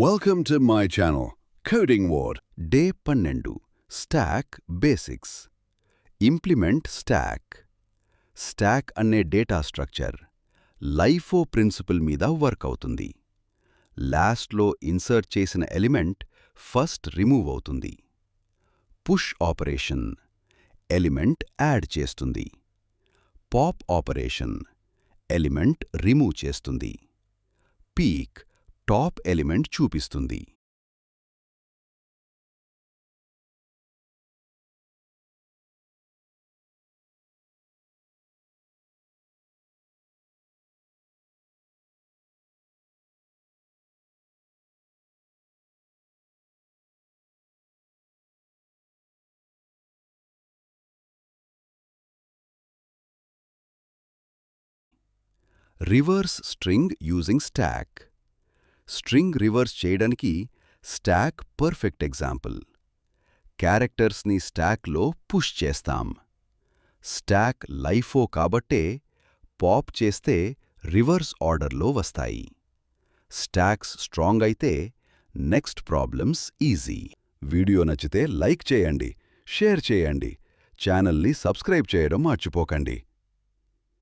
Welcome to my channel, Coding Ward. Day 12 stock basics. Implement stock. Stock అనే data structure లైఫో principal మీద work అవుతుంది. లాస్ట్లో insert చేసిన element first remove అవుతుంది. Push operation element add చేస్తుంది. Pop operation element remove చేస్తుంది. Peak top element చూపిస్తుంది. Reverse string using stock. String reverse చేయడానికి స్టాక్ పర్ఫెక్ట్ ఎగ్జాంపుల్. క్యారెక్టర్స్ని స్టాక్లో పుష్ చేస్తాం. స్టాక్ లైఫో కాబట్టే పాప్ చేస్తే రివర్స్ ఆర్డర్లో వస్తాయి. స్టాక్స్ స్ట్రాంగ్ అయితే నెక్స్ట్ ప్రాబ్లమ్స్ ఈజీ. వీడియో నచ్చితే లైక్ చేయండి, షేర్ చేయండి, ఛానల్ని సబ్స్క్రైబ్ చేయడం మర్చిపోకండి.